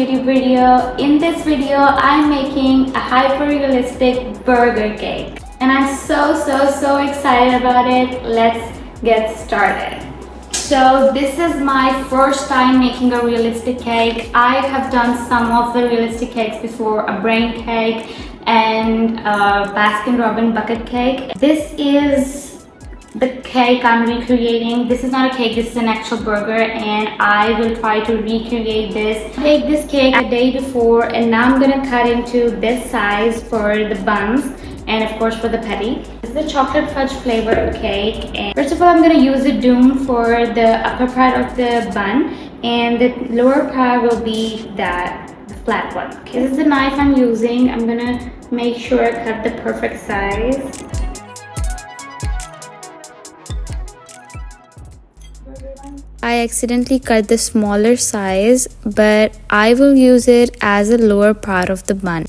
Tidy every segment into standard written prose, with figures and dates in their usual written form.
YouTube video. In this video, I'm making a hyper-realistic burger cake. And I'm so excited about it. Let's get started. So this is my first time making a realistic cake. I have done some of the realistic cakes before, a brain cake and a Baskin-Robbins bucket cake. This is the cake I'm recreating. This is not a cake, this is an actual burger, and I will try to recreate this. I made this cake a day before, and now I'm gonna cut into this size for the buns and of course for the patty. This is the chocolate fudge flavored cake, and first of all I'm gonna use a doom for the upper part of the bun, and the lower part will be that flat one. Okay, this is the knife I'm using. I'm gonna make sure I cut the perfect size. I accidentally cut the smaller size, but I will use it as a lower part of the bun.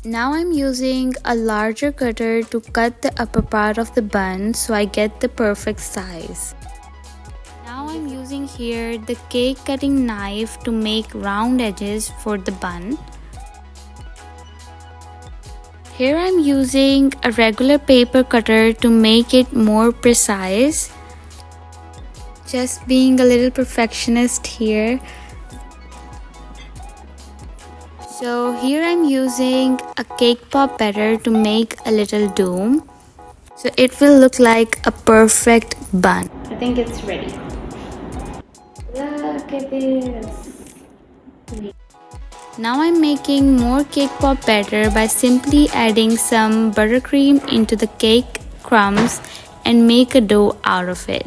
Now I'm using a larger cutter to cut the upper part of the bun so I get the perfect size. Now I'm using here the cake cutting knife to make round edges for the bun. Here I'm using a regular paper cutter to make it more precise. Just being a little perfectionist here. So here I'm using a cake pop batter to make a little dome. So it will look like a perfect bun. I think it's ready. Look at this. Now I'm making more cake pop batter by simply adding some buttercream into the cake crumbs and make a dough out of it.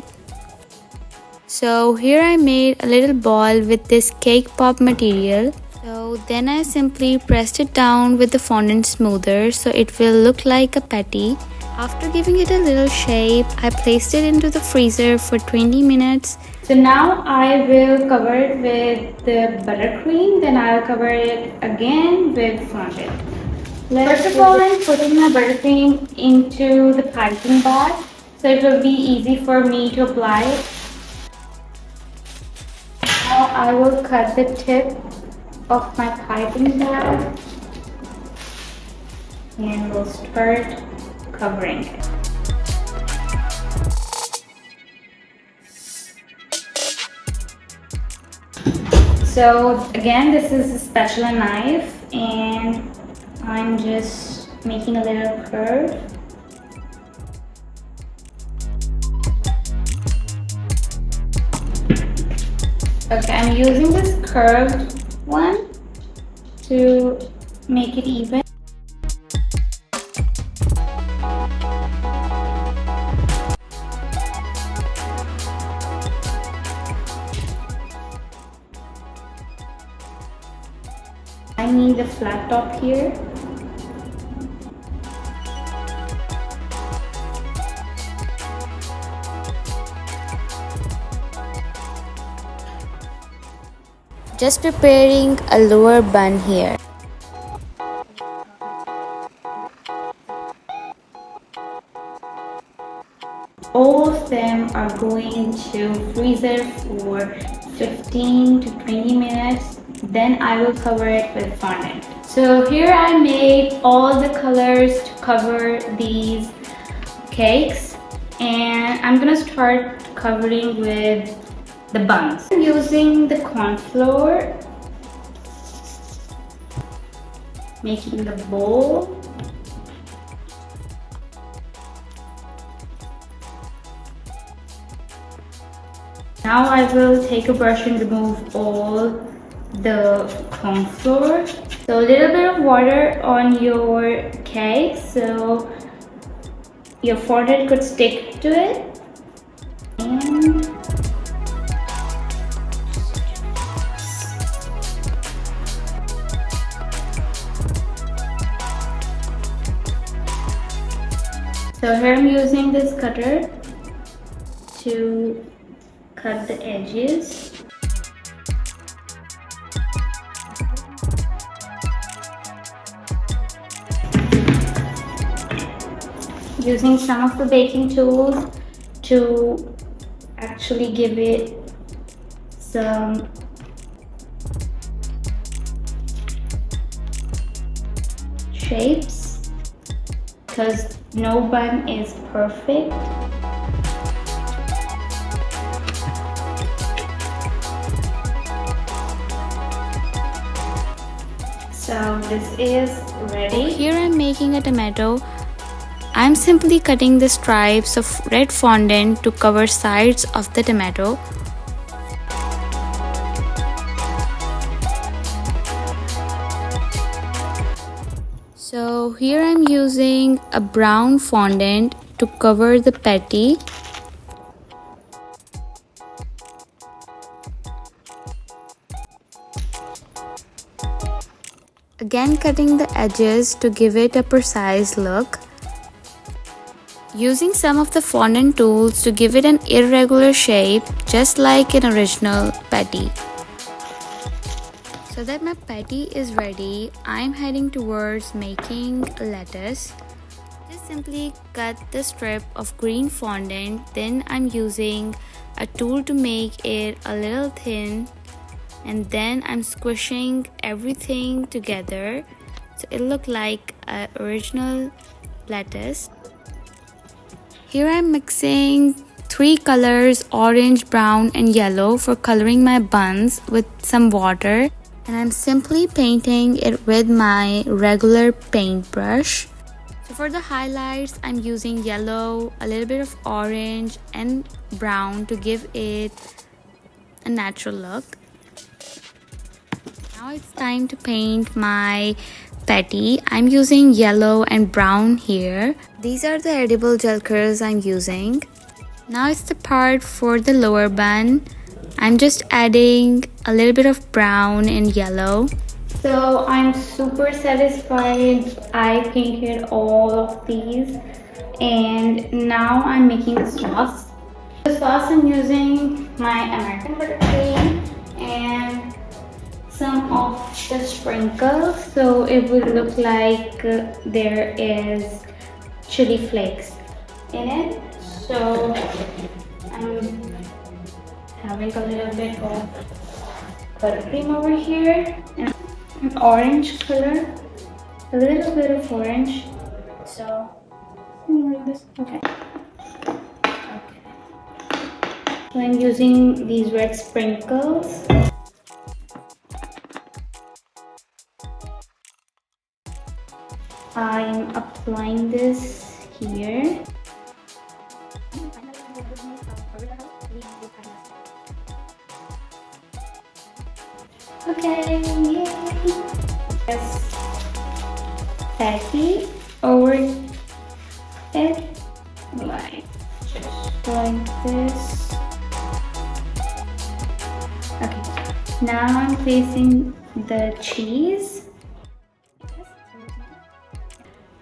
So here I made a little ball with this cake pop material. So then I simply pressed it down with the fondant smoother so it will look like a patty. After giving it a little shape, I placed it into the freezer for 20 minutes. So now I will cover it with the buttercream, then I'll cover it again with fondant. First of all, I'm putting my buttercream into the piping bag so it will be easy for me to apply it. Now I will cut the tip of my piping bag and we'll start covering it. So again, this is a spatula knife and I'm just making a little curve. Okay, I'm using this curved one to make it even. I need a flat top here. Just preparing a lower bun here. All of them are going to freezer for 15 to 20 minutes. Then I will cover it with fondant. So here I made all the colors to cover these cakes, and I'm gonna start covering with the buns. I'm using the corn flour, making the bowl. Now I will take a brush and remove all the corn flour. So a little bit of water on your cake so your fondant could stick to it. And so here I'm using this cutter to cut the edges. Using some of the baking tools to actually give it some shapes because no bun is perfect. So this is ready. Here I'm making a tomato. I'm simply cutting the stripes of red fondant to cover sides of the tomato. So here I'm using a brown fondant to cover the patty. Again cutting the edges to give it a precise look. Using some of the fondant tools to give it an irregular shape just like an original patty. So that my patty is ready, I'm heading towards making lettuce. Just simply cut the strip of green fondant, then I'm using a tool to make it a little thin, and then I'm squishing everything together so it look like an original lettuce. Here I'm mixing 3 colors, orange, brown and yellow, for coloring my buns with some water, and I'm simply painting it with my regular paintbrush. So for the highlights, I'm using yellow, a little bit of orange and brown to give it a natural look. Now it's time to paint my patty. I'm using yellow and brown here. These are the edible gel colors I'm using. Now it's the part for the lower bun. I'm just adding a little bit of brown and yellow. So I'm super satisfied. I painted all of these and now I'm making the sauce. The sauce I'm using my American Buttercream and some of the sprinkles so it will look like there is chili flakes in it. So I'm having a little bit of buttercream over here and an orange color, a little bit of orange. So okay. So I'm using these red sprinkles. I'm applying this here. Okay, yay! Just patty over it, like just like this. Okay, now I'm placing the cheese.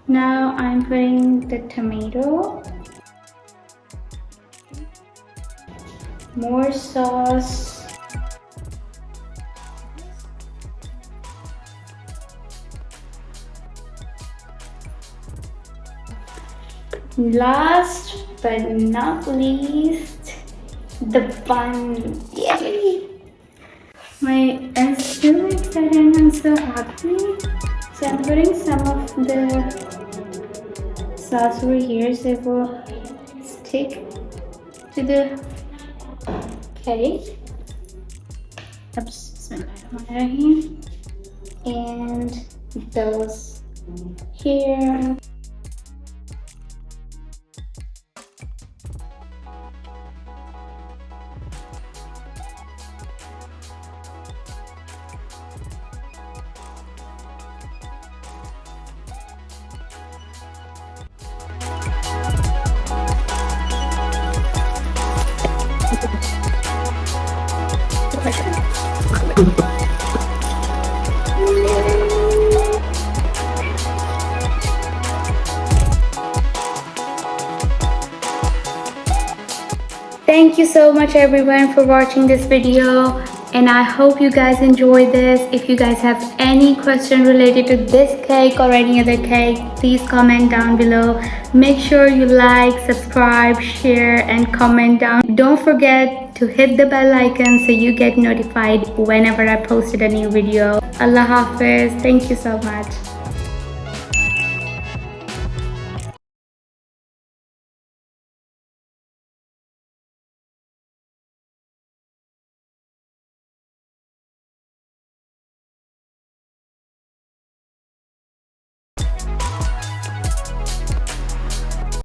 Now I'm putting the tomato, more sauce. Last but not least, the bun. Yay! I'm so excited and I'm so happy. So I'm putting some of the sauce over here so it will stick to the cake. Oops, and those here. Thank you so much everyone for watching this video, and I hope you guys enjoyed this. If you guys have any question related to this cake or any other cake, please comment down below. Make sure you like, subscribe, share and comment down. Don't forget to hit the bell icon so you get notified whenever I posted a new video. Allah Hafiz. Thank you so much.